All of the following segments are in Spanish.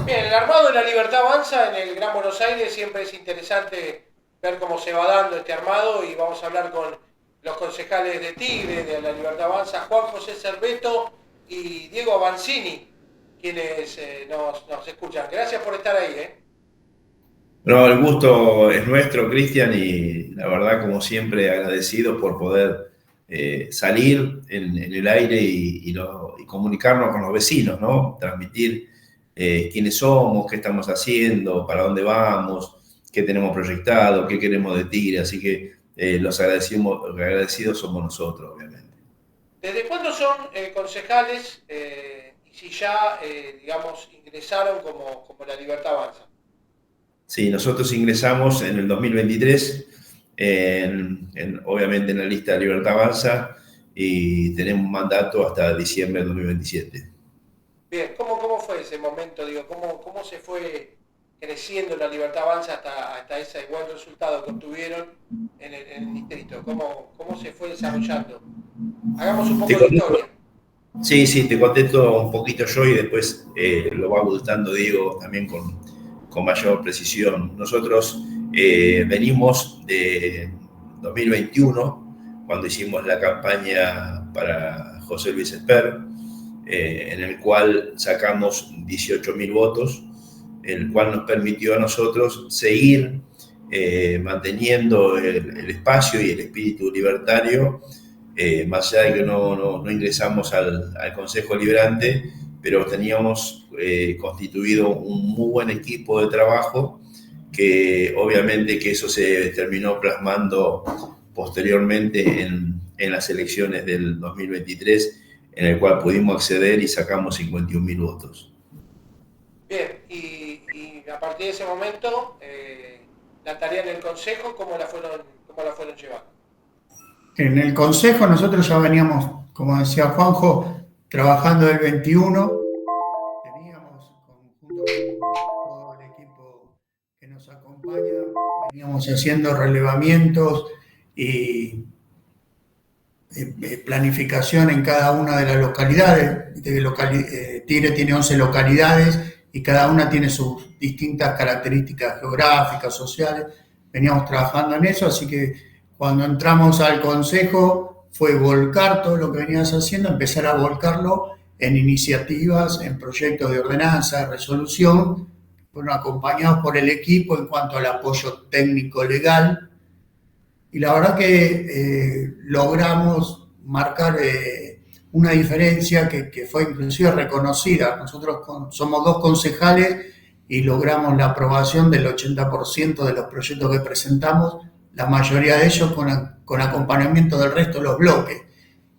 Bien, el armado de la Libertad Avanza en el Gran Buenos Aires siempre es interesante ver cómo se va dando este armado y vamos a hablar con los concejales de Tigre, de la Libertad Avanza, Juan José Cerveto y Diego Avancini, quienes nos escuchan. Gracias por estar ahí. No, el gusto es nuestro, Cristian, y la verdad, como siempre, agradecidos por poder salir en el aire y comunicarnos con los vecinos, ¿no? Transmitir quiénes somos, qué estamos haciendo, para dónde vamos, qué tenemos proyectado, qué queremos de Tigre. Así que los agradecidos somos nosotros, obviamente. ¿Desde cuándo son concejales y si ya, digamos, ingresaron como la Libertad Avanza? Sí, nosotros ingresamos en el 2023, obviamente en la lista de Libertad Avanza, y tenemos un mandato hasta diciembre del 2027. Bien, ¿cómo fue ese momento? Digo, ¿cómo se fue creciendo la Libertad Avanza hasta ese buen resultado que obtuvieron en el distrito? ¿Cómo se fue desarrollando? Hagamos un Te poco de contesto, historia. sí, te contesto un poquito yo y después lo va gustando Diego también con mayor precisión. Nosotros venimos de 2021, cuando hicimos la campaña para José Luis Esper, en el cual sacamos 18.000 votos, el cual nos permitió a nosotros seguir manteniendo el espacio y el espíritu libertario, más allá de que no ingresamos al Consejo Liberante, pero teníamos constituido un muy buen equipo de trabajo, que obviamente que eso se terminó plasmando posteriormente en las elecciones del 2023, en el cual pudimos acceder y sacamos 51.000 votos. Bien, y a partir de ese momento, la tarea en el Consejo, ¿cómo la fueron llevando? En el Consejo nosotros ya veníamos, como decía Juanjo, trabajando el 21. Teníamos, junto con todo el equipo que nos acompaña, veníamos haciendo relevamientos y planificación en cada una de las localidades. Tigre tiene 11 localidades y cada una tiene sus distintas características geográficas, sociales. Veníamos trabajando en eso, así que cuando entramos al consejo fue volcar todo lo que venías haciendo, empezar a volcarlo en iniciativas, en proyectos de ordenanza, de resolución, bueno, acompañados por el equipo en cuanto al apoyo técnico legal, y la verdad que logramos marcar una diferencia que fue inclusive reconocida. Nosotros somos dos concejales y logramos la aprobación del 80% de los proyectos que presentamos, la mayoría de ellos con acompañamiento del resto de los bloques.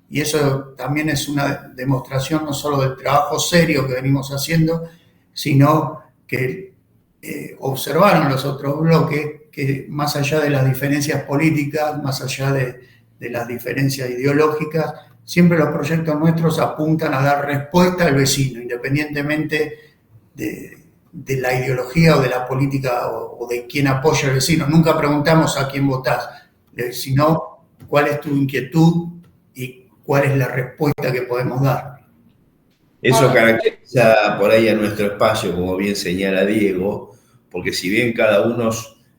Y eso también es una demostración no solo del trabajo serio que venimos haciendo, sino que observaron los otros bloques que más allá de las diferencias políticas, más allá de las diferencias ideológicas, siempre los proyectos nuestros apuntan a dar respuesta al vecino, independientemente de la ideología o de la política o de quién apoya al vecino. Nunca preguntamos a quién votás, sino cuál es tu inquietud y cuál es la respuesta que podemos dar. Eso Ahora, caracteriza por ahí a nuestro espacio, como bien señala Diego, porque si bien cada uno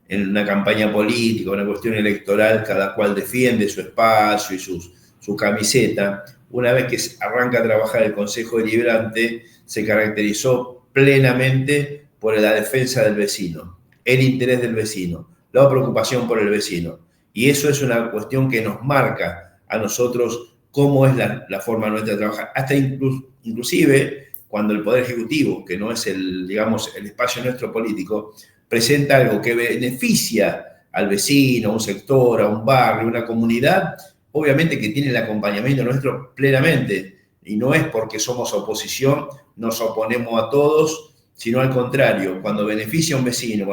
en una campaña política, una cuestión electoral, cada cual defiende su espacio y su camiseta, una vez que arranca a trabajar el Consejo Deliberante, se caracterizó plenamente por la defensa del vecino, el interés del vecino, la preocupación por el vecino. Y eso es una cuestión que nos marca a nosotros cómo es la forma nuestra de trabajar. Hasta inclusive cuando el Poder Ejecutivo, que no es digamos, el espacio nuestro político, presenta algo que beneficia al vecino, a un sector, a un barrio, a una comunidad, obviamente que tiene el acompañamiento nuestro plenamente. Y no es porque somos oposición, nos oponemos a todos, sino al contrario, cuando beneficia a un vecino,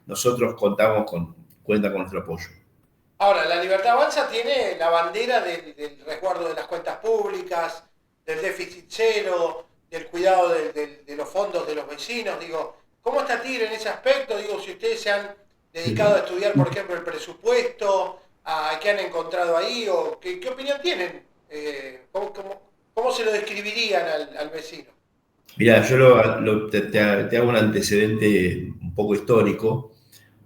nosotros cuenta con nuestro apoyo. ahora, la Libertad Avanza tiene la bandera del resguardo de las cuentas públicas, del déficit cero, del cuidado de los fondos de los vecinos. Digo, ¿cómo está Tigre en ese aspecto? Digo, si ustedes se han dedicado a estudiar, por ejemplo, el presupuesto, a qué han encontrado ahí, o qué opinión tienen, ¿cómo se lo describirían al vecino? Mirá, yo te hago un antecedente un poco histórico,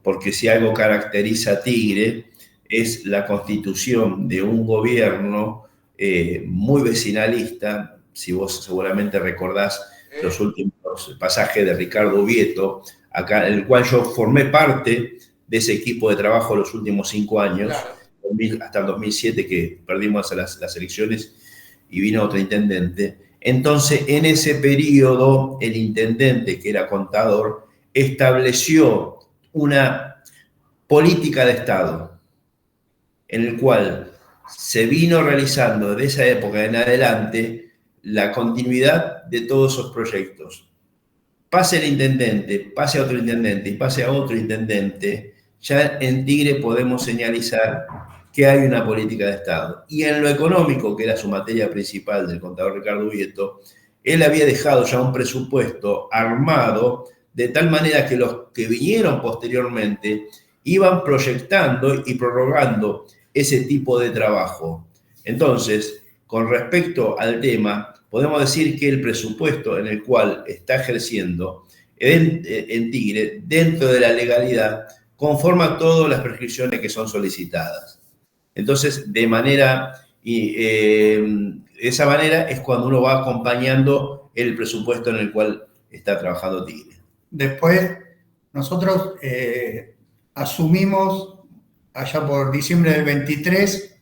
porque si algo caracteriza a Tigre es la constitución de un gobierno muy vecinalista. Si vos seguramente recordás los últimos pasajes de Ricardo Ubieto, acá, en el cual yo formé parte de ese equipo de trabajo los últimos 5 años, claro, hasta el 2007 que perdimos las elecciones y vino otro intendente. Entonces, en ese periodo, el intendente, que era contador, estableció una política de Estado en el cual se vino realizando de esa época en adelante la continuidad de todos esos proyectos. Pase el intendente, pase a otro intendente y pase a otro intendente, ya en Tigre podemos señalizar que hay una política de Estado. Y en lo económico, que era su materia principal del contador Ricardo Ubieto, él había dejado ya un presupuesto armado de tal manera que los que vinieron posteriormente iban proyectando y prorrogando ese tipo de trabajo. Entonces, con respecto al tema, podemos decir que el presupuesto en el cual está ejerciendo en Tigre, dentro de la legalidad, conforma todas las prescripciones que son solicitadas. Entonces, de esa manera es cuando uno va acompañando el presupuesto en el cual está trabajando Tigre. Después, nosotros asumimos, allá por diciembre del 23,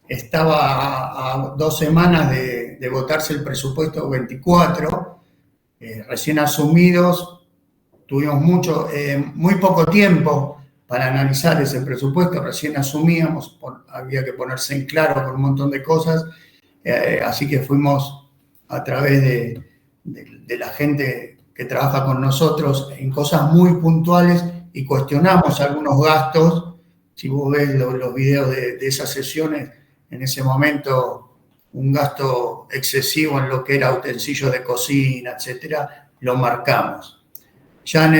estaba a 2 semanas de votarse el presupuesto 24, recién asumidos, tuvimos muy poco tiempo para analizar ese presupuesto, recién asumíamos, había que ponerse en claro con un montón de cosas, así que fuimos a través de la gente que trabaja con nosotros en cosas muy puntuales y cuestionamos algunos gastos. Si vos ves los videos de esas sesiones, en ese momento un gasto excesivo en lo que era utensilios de cocina, etcétera, lo marcamos. Ya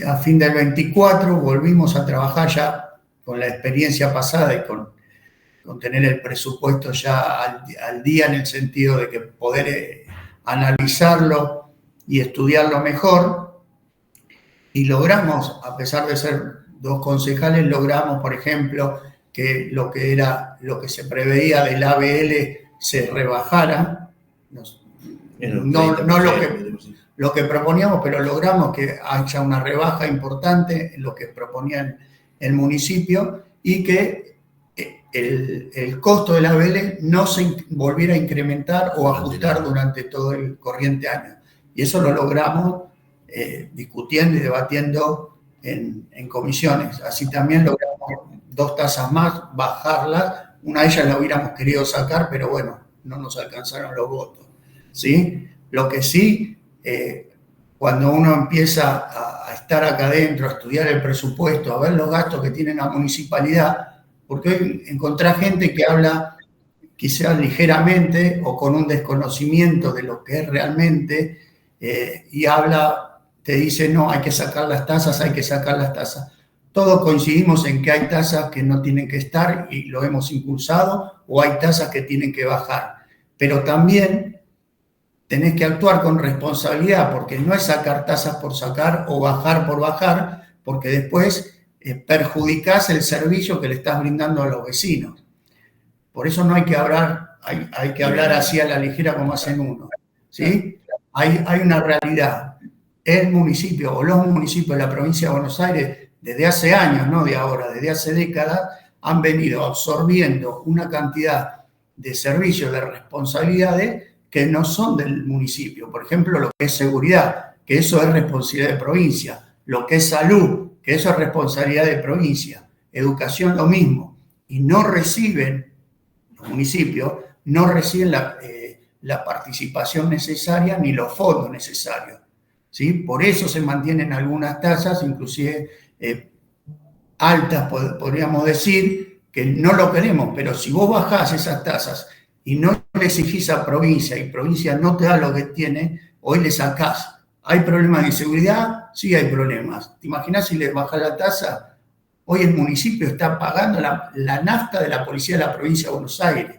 a fin del 24 volvimos a trabajar ya con la experiencia pasada y con tener el presupuesto ya al día, en el sentido de que poder analizarlo y estudiarlo mejor. Y logramos, a pesar de ser 2 concejales, logramos, por ejemplo, que lo que se preveía del ABL se rebajara. No lo que proponíamos, pero logramos que haya una rebaja importante en lo que proponía el municipio y que el costo del ABL no se volviera a incrementar o ajustar durante todo el corriente año. Y eso lo logramos discutiendo y debatiendo en comisiones. Así también logramos 2 tasas más, bajarlas. Una de ellas la hubiéramos querido sacar, pero bueno, no nos alcanzaron los votos, ¿sí? Lo que sí, cuando uno empieza a estar acá adentro, a estudiar el presupuesto, a ver los gastos que tiene la municipalidad, porque hoy encontrás gente que habla quizás ligeramente o con un desconocimiento de lo que es realmente, y te dice, no, hay que sacar las tasas, hay que sacar las tasas. Todos coincidimos en que hay tasas que no tienen que estar y lo hemos impulsado, o hay tasas que tienen que bajar. Pero también tenés que actuar con responsabilidad, porque no es sacar tasas por sacar o bajar por bajar, porque después perjudicás el servicio que le estás brindando a los vecinos. Por eso no hay que hablar, hay que hablar así a la ligera como hacen uno, ¿sí? Hay una realidad. El municipio o los municipios de la provincia de Buenos Aires, desde hace años, no de ahora, desde hace décadas, han venido absorbiendo una cantidad de servicios, de responsabilidades que no son del municipio. Por ejemplo, lo que es seguridad, que eso es responsabilidad de provincia. Lo que es salud, que eso es responsabilidad de provincia. Educación, lo mismo. Y no reciben, los municipios, no reciben la participación necesaria ni los fondos necesarios, ¿sí? Por eso se mantienen algunas tasas, inclusive altas, podríamos decir, que no lo queremos, pero si vos bajás esas tasas y no le exigís a provincia y provincia no te da lo que tiene, hoy le sacás. ¿Hay problemas de inseguridad? Sí hay problemas. ¿Te imaginás si le bajás la tasa? Hoy el municipio está pagando la nafta de la policía de la provincia de Buenos Aires.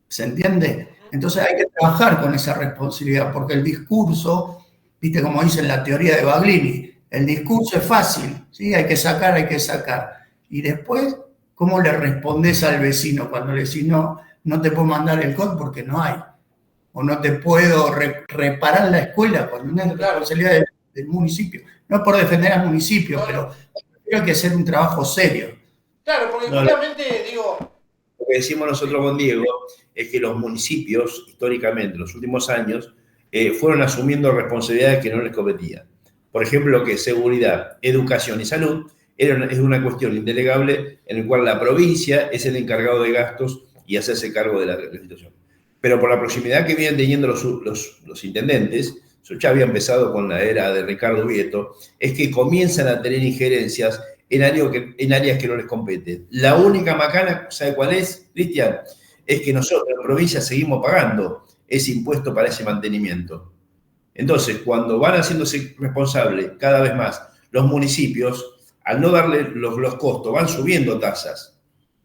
¿Se entiende? Entonces hay que trabajar con esa responsabilidad, porque el discurso, viste como dice en la teoría de Baglini, el discurso es fácil, ¿sí? Hay que sacar, hay que sacar. Y después, ¿cómo le respondes al vecino cuando le decís no, no te puedo mandar el código porque no hay? O no te puedo reparar la escuela cuando no es responsabilidad del municipio. No es por defender al municipio, pero hay que hacer un trabajo serio. Claro, porque justamente digo... Lo que decimos nosotros con Diego es que los municipios, históricamente, en los últimos años, fueron asumiendo responsabilidades que no les competían. Por ejemplo, lo que es seguridad, educación y salud es una cuestión indelegable en la cual la provincia es el encargado de gastos y hacerse cargo de la situación. Pero por la proximidad que vienen teniendo los intendentes, eso ya había empezado con la era de Ricardo Vieto, es que comienzan a tener injerencias en áreas que no les competen. La única macana, ¿sabe cuál es, Cristian? Es que nosotros en la provincia seguimos pagando ese impuesto para ese mantenimiento. Entonces, cuando van haciéndose responsables cada vez más los municipios, al no darle los costos, van subiendo tasas,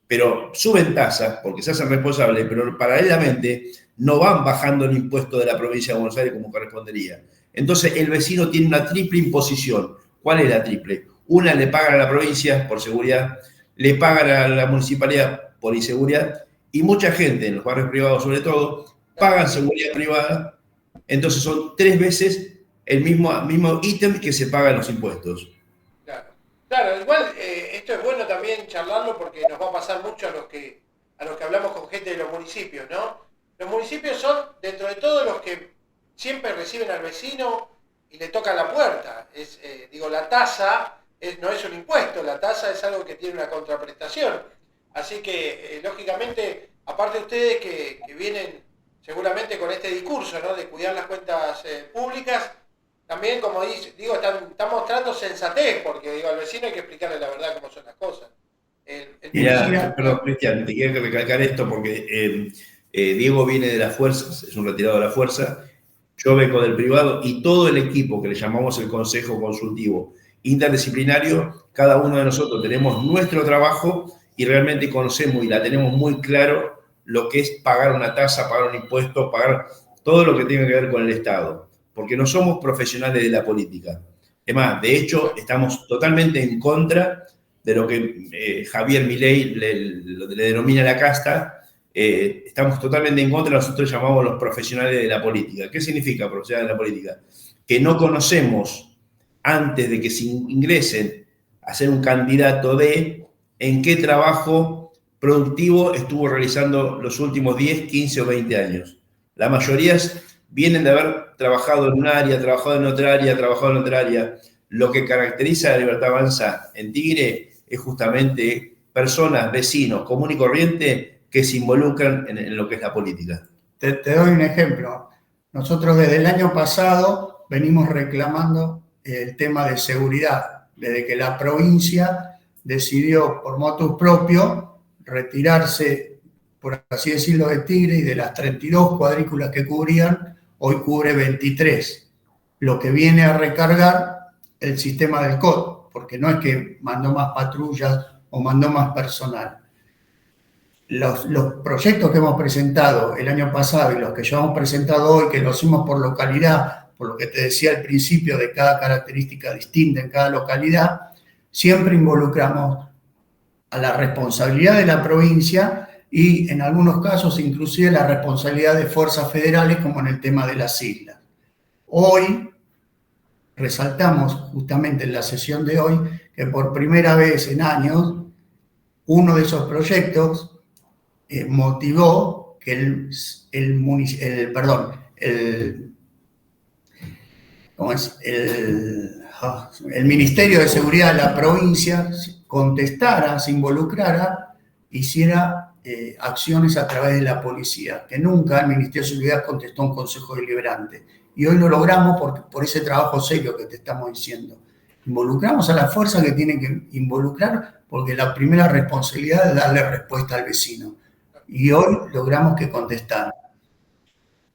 pero suben tasas porque se hacen responsables, pero paralelamente no van bajando el impuesto de la provincia de Buenos Aires como correspondería. Entonces, el vecino tiene una triple imposición. ¿Cuál es la triple? Una, le pagan a la provincia por seguridad, le pagan a la municipalidad por inseguridad, y mucha gente, en los barrios privados sobre todo, pagan seguridad privada. Entonces son 3 veces el mismo ítem que se paga en los impuestos. Claro, igual esto es bueno también charlarlo porque nos va a pasar mucho a los que hablamos con gente de los municipios, ¿no? Los municipios son, dentro de todo, los que siempre reciben al vecino y le tocan la puerta. La tasa no es un impuesto, la tasa es algo que tiene una contraprestación. Así que, lógicamente, aparte de ustedes que vienen seguramente con este discurso, ¿no?, de cuidar las cuentas públicas, también, como digo, están mostrando sensatez, porque al vecino hay que explicarle la verdad cómo son las cosas. Perdón, Cristian, te quiero recalcar esto porque Diego viene de las fuerzas, es un retirado de la fuerza, yo vengo del privado y todo el equipo que le llamamos el Consejo Consultivo Interdisciplinario, cada uno de nosotros tenemos nuestro trabajo y realmente conocemos y la tenemos muy claro lo que es pagar una tasa, pagar un impuesto, pagar todo lo que tenga que ver con el Estado, porque no somos profesionales de la política. Es más, de hecho, estamos totalmente en contra de lo que Javier Milei le denomina la casta. Estamos totalmente en contra, nosotros llamamos los profesionales de la política. ¿Qué significa profesionales de la política? Que no conocemos, antes de que se ingresen a ser un candidato en qué trabajo productivo estuvo realizando los últimos 10, 15 o 20 años. La mayoría vienen de haber trabajado en un área, trabajado en otra área, trabajado en otra área. Lo que caracteriza a Libertad Avanza en Tigre es justamente personas, vecinos, común y corriente que se involucran en lo que es la política. Te doy un ejemplo. Nosotros desde el año pasado venimos reclamando el tema de seguridad, desde que la provincia decidió por motus propio retirarse, por así decirlo, de Tigre, y de las 32 cuadrículas que cubrían, hoy cubre 23, lo que viene a recargar el sistema del COD, porque no es que mandó más patrullas o mandó más personal. Los proyectos que hemos presentado el año pasado y los que ya hemos presentado hoy, que lo hicimos por localidad, por lo que te decía al principio de cada característica distinta en cada localidad, siempre involucramos a la responsabilidad de la provincia y en algunos casos inclusive la responsabilidad de fuerzas federales, como en el tema de las islas. Hoy resaltamos justamente en la sesión de hoy que por primera vez en años uno de esos proyectos motivó que el Ministerio de Seguridad de la provincia contestara, se involucrara, hiciera acciones a través de la policía, que nunca el Ministerio de Seguridad contestó un consejo deliberante. Y hoy lo logramos por ese trabajo serio que te estamos diciendo. Involucramos a las fuerzas que tienen que involucrar, porque la primera responsabilidad es darle respuesta al vecino. Y hoy logramos que contestaran.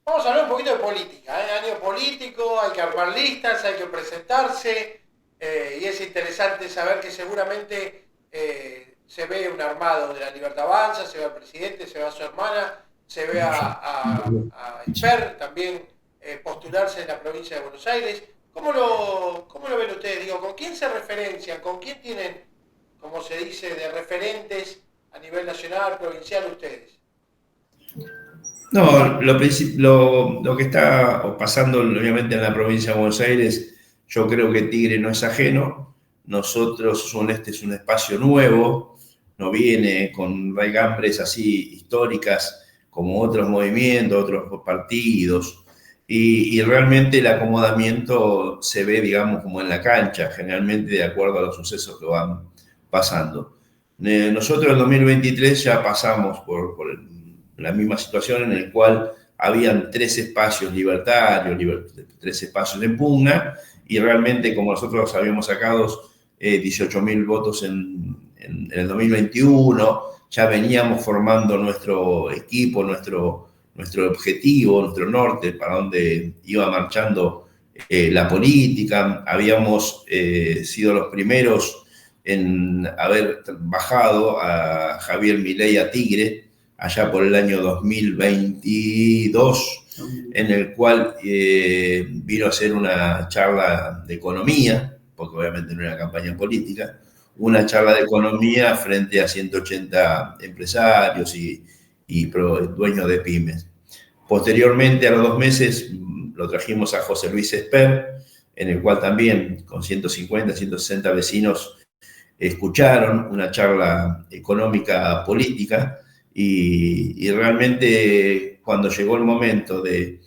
Vamos a hablar un poquito de política, año político, hay que armar listas, hay que presentarse, y es interesante saber que seguramente se ve un armado de la Libertad Avanza, se ve al presidente, se ve a su hermana, se ve a Esper también postularse en la provincia de Buenos Aires. ¿Cómo lo ven ustedes? Digo, ¿con quién se referencian? ¿Con quién tienen, como se dice, de referentes a nivel nacional, provincial ustedes? No, lo que está pasando obviamente en la provincia de Buenos Aires, yo creo que Tigre no es ajeno. Nosotros, este es un espacio nuevo, no viene con raigambres así históricas como otros movimientos, otros partidos, y realmente el acomodamiento se ve, digamos, como en la cancha, generalmente de acuerdo a los sucesos que van pasando. Nosotros en 2023 ya pasamos por la misma situación en la cual habían 3 espacios libertarios, 3 espacios en pugna, y realmente como nosotros habíamos sacado 18.000 votos en el 2021, ya veníamos formando nuestro equipo, nuestro objetivo, nuestro norte, para donde iba marchando la política. Habíamos sido los primeros en haber bajado a Javier Milei a Tigre, allá por el año 2022, en el cual vino a hacer una charla de economía, porque obviamente no era campaña política, una charla de economía frente a 180 empresarios y dueños de pymes. Posteriormente, a los 2 meses, lo trajimos a José Luis Esper, en el cual también con 150, 160 vecinos escucharon una charla económica política, y realmente cuando llegó el momento de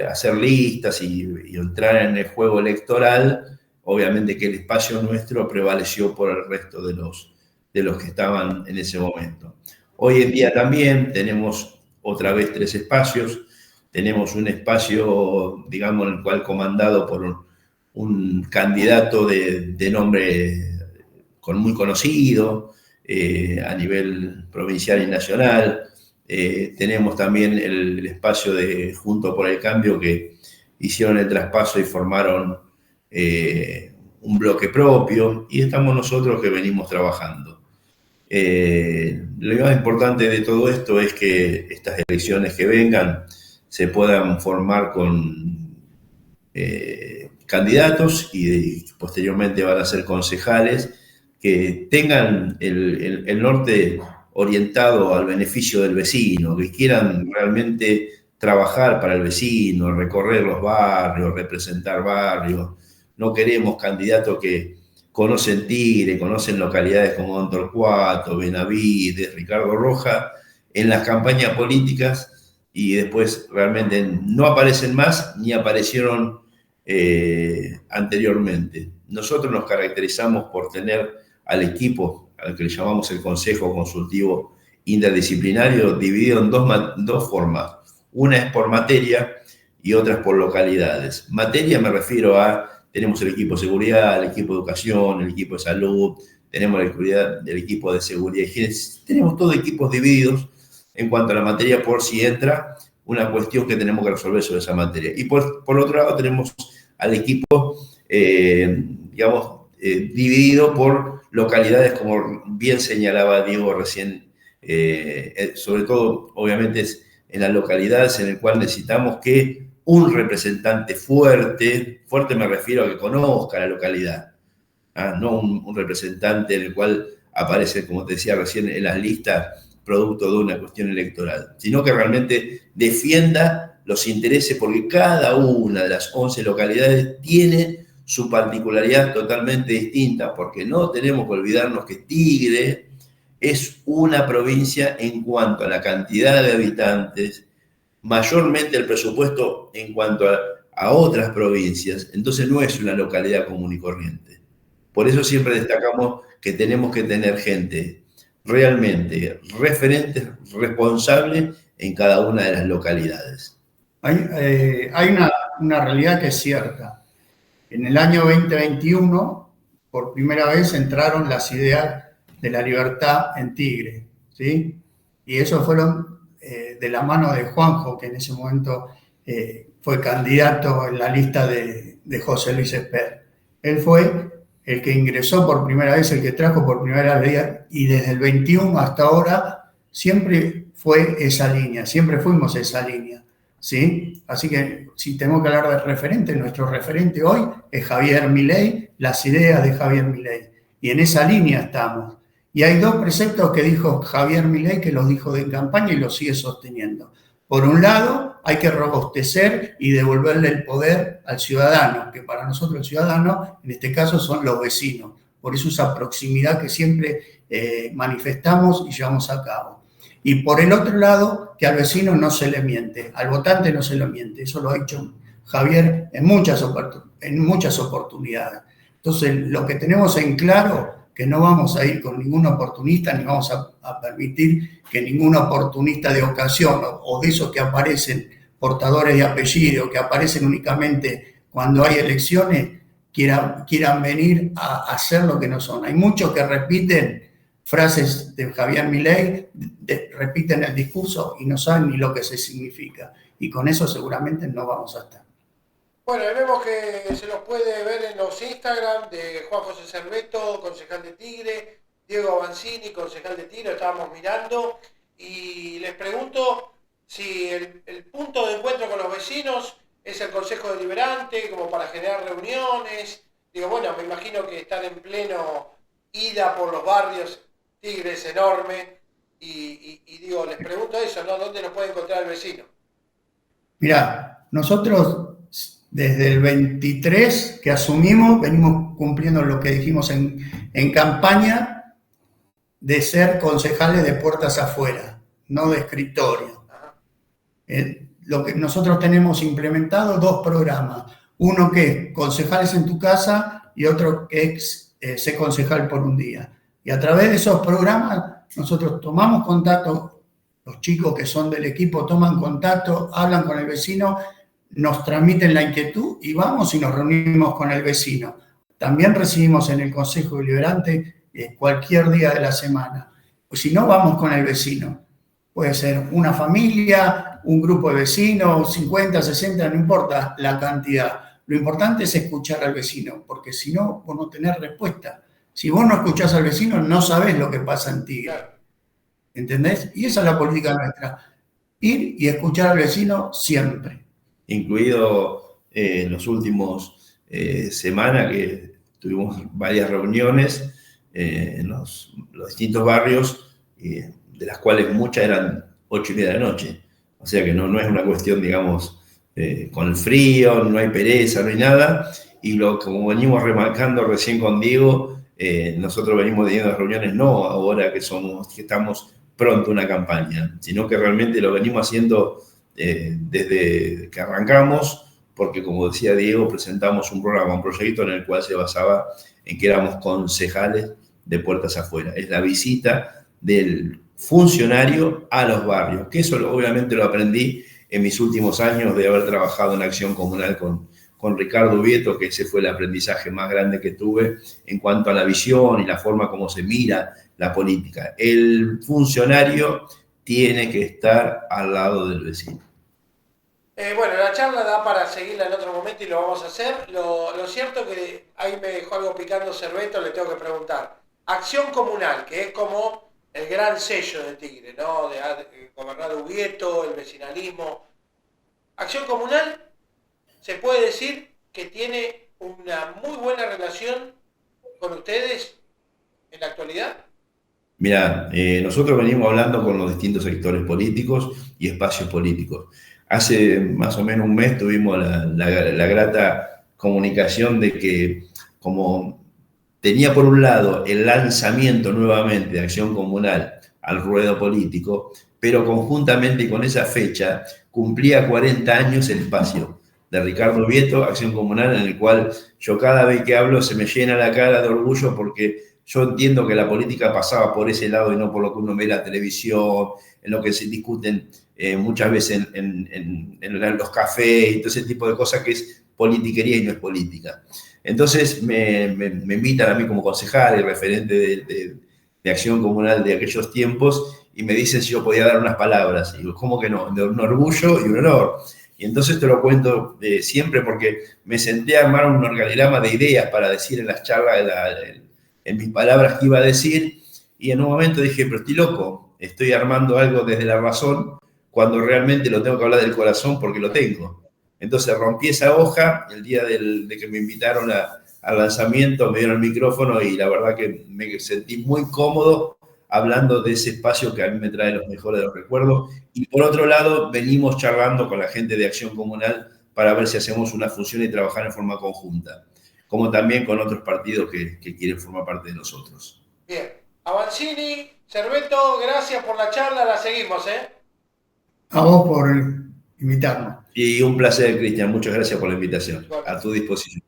hacer listas y entrar en el juego electoral, obviamente que el espacio nuestro prevaleció por el resto de los que estaban en ese momento. Hoy en día también tenemos otra vez 3 espacios. Tenemos un espacio, digamos, en el cual comandado por un candidato de nombre muy conocido a nivel provincial y nacional. Tenemos también el espacio de Juntos por el Cambio, que hicieron el traspaso y formaron un bloque propio, y estamos nosotros que venimos trabajando. Lo más importante de todo esto es que estas elecciones que vengan se puedan formar con candidatos, y posteriormente van a ser concejales que tengan el norte orientado al beneficio del vecino, que quieran realmente trabajar para el vecino, recorrer los barrios, representar barrios. No queremos candidatos que conocen Tigre, conocen localidades como Don Torcuato, Benavides, Ricardo Roja, en las campañas políticas, y después realmente no aparecen más ni aparecieron anteriormente. Nosotros nos caracterizamos por tener al equipo, al que le llamamos el Consejo Consultivo Interdisciplinario, dividido en dos formas. Una es por materia y otra es por localidades. Materia me refiero a, tenemos el equipo de seguridad, el equipo de educación, el equipo de salud, tenemos el equipo de seguridad y higiene, tenemos todos equipos divididos en cuanto a la materia, por si entra una cuestión que tenemos que resolver sobre esa materia. Y por otro lado tenemos al equipo, dividido por localidades, como bien señalaba Diego recién, sobre todo, obviamente, es en las localidades en las cuales necesitamos que un representante fuerte me refiero a que conozca la localidad, no un representante en el cual aparece, como te decía recién, en las listas producto de una cuestión electoral, sino que realmente defienda los intereses, porque cada una de las 11 localidades tiene su particularidad totalmente distinta, porque no tenemos que olvidarnos que Tigre es una provincia en cuanto a la cantidad de habitantes, mayormente el presupuesto en cuanto a otras provincias, entonces no es una localidad común y corriente. Por eso siempre destacamos que tenemos que tener gente realmente referente, responsable en cada una de las localidades. Hay una realidad que es cierta. En el año 2021, por primera vez entraron las ideas de la libertad en Tigre, ¿sí? Y eso fueron de la mano de Juanjo, que en ese momento fue candidato en la lista de José Luis Esper. Él fue el que ingresó por primera vez, el que trajo por primera vez, y desde el 21 hasta ahora siempre fue esa línea, siempre fuimos esa línea, ¿sí? Así que si tenemos que hablar de referente, nuestro referente hoy es Javier Milei, las ideas de Javier Milei, y en esa línea estamos. Y hay dos preceptos que dijo Javier Milei que los dijo en campaña y los sigue sosteniendo. Por un lado, hay que robustecer y devolverle el poder al ciudadano, que para nosotros el ciudadano, en este caso, son los vecinos. Por eso esa proximidad que siempre manifestamos y llevamos a cabo. Y por el otro lado, que al vecino no se le miente, al votante no se le miente. Eso lo ha dicho Javier en muchas oportunidades. Entonces, lo que tenemos en claro, que no vamos a ir con ningún oportunista, ni vamos a permitir que ningún oportunista de ocasión o de esos que aparecen portadores de apellido, que aparecen únicamente cuando hay elecciones, quieran venir a hacer lo que no son. Hay muchos que repiten frases de Javier Milei, repiten el discurso y no saben ni lo que se significa. Y con eso seguramente no vamos a estar. Bueno, vemos que se los puede ver en los Instagram de Juan José Cerveto, concejal de Tigre, Diego Avancini, concejal de Tigre, estábamos mirando, y les pregunto si el punto de encuentro con los vecinos es el Consejo Deliberante, como para generar reuniones. Digo, bueno, me imagino que están en pleno ida por los barrios, Tigre es enorme, y digo, les pregunto eso, ¿no? ¿Dónde nos puede encontrar el vecino? Mirá, nosotros desde el 23 que asumimos, venimos cumpliendo lo que dijimos en campaña de ser concejales de puertas afuera, no de escritorio. Lo que nosotros tenemos implementado, dos programas. Uno que es concejales en tu casa y otro que es ser concejal por un día. Y a través de esos programas nosotros tomamos contacto, los chicos que son del equipo toman contacto, hablan con el vecino, nos transmiten la inquietud y vamos y nos reunimos con el vecino. También recibimos en el Consejo Deliberante cualquier día de la semana. Pues si no, vamos con el vecino. Puede ser una familia, un grupo de vecinos, 50, 60, no importa la cantidad. Lo importante es escuchar al vecino, porque si no, vos no tenés respuesta. Si vos no escuchás al vecino, no sabés lo que pasa en Tigre. ¿Entendés? Y esa es la política nuestra. Ir y escuchar al vecino siempre. Incluido los últimos semanas que tuvimos varias reuniones en los distintos barrios, de las cuales muchas eran 8:30 de la noche. O sea que no es una cuestión, digamos, con el frío, no hay pereza, no hay nada. Y como venimos remarcando recién con Diego, nosotros venimos teniendo reuniones no ahora que estamos pronto a una campaña, sino que realmente lo venimos haciendo desde que arrancamos, porque como decía Diego, presentamos un programa, un proyecto en el cual se basaba en que éramos concejales de puertas afuera. Es la visita del funcionario a los barrios, que eso obviamente lo aprendí en mis últimos años de haber trabajado en acción comunal con Ricardo Ubieto, que ese fue el aprendizaje más grande que tuve en cuanto a la visión y la forma como se mira la política. El funcionario tiene que estar al lado del vecino. Bueno, la charla da para seguirla en otro momento y lo vamos a hacer. Lo cierto que ahí me dejó algo picando Cerveto, le tengo que preguntar. Acción comunal, que es como el gran sello de Tigre, ¿no? De gobernado Ubieto, el vecinalismo. Acción comunal, se puede decir que tiene una muy buena relación con ustedes en la actualidad. Mirá, nosotros venimos hablando con los distintos sectores políticos y espacios políticos. Hace más o menos un mes tuvimos la grata comunicación de que, como tenía por un lado el lanzamiento nuevamente de Acción Comunal al ruedo político, pero conjuntamente con esa fecha cumplía 40 años el espacio de Ricardo Ubieto, Acción Comunal, en el cual yo cada vez que hablo se me llena la cara de orgullo porque yo entiendo que la política pasaba por ese lado y no por lo que uno ve en la televisión, en lo que se discuten muchas veces en los cafés y todo ese tipo de cosas que es politiquería y no es política. Entonces me invitan a mí como concejal y referente de Acción Comunal de aquellos tiempos y me dicen si yo podía dar unas palabras. Y digo, ¿cómo que no? De un orgullo y un honor. Y entonces te lo cuento siempre porque me senté a armar un organigrama de ideas para decir en las charlas, en mis palabras que iba a decir, y en un momento dije, pero estoy loco, estoy armando algo desde la razón cuando realmente lo tengo que hablar del corazón porque lo tengo. Entonces rompí esa hoja el día de que me invitaron al lanzamiento, me dieron el micrófono y la verdad que me sentí muy cómodo hablando de ese espacio que a mí me trae los mejores de los recuerdos. Y por otro lado, venimos charlando con la gente de Acción Comunal para ver si hacemos una función y trabajar en forma conjunta, como también con otros partidos que quieren formar parte de nosotros. Bien. Avancini, Cerveto, gracias por la charla, la seguimos, ¿eh? A vos por invitarnos. Y un placer, Cristian. Muchas gracias por la invitación. A tu disposición.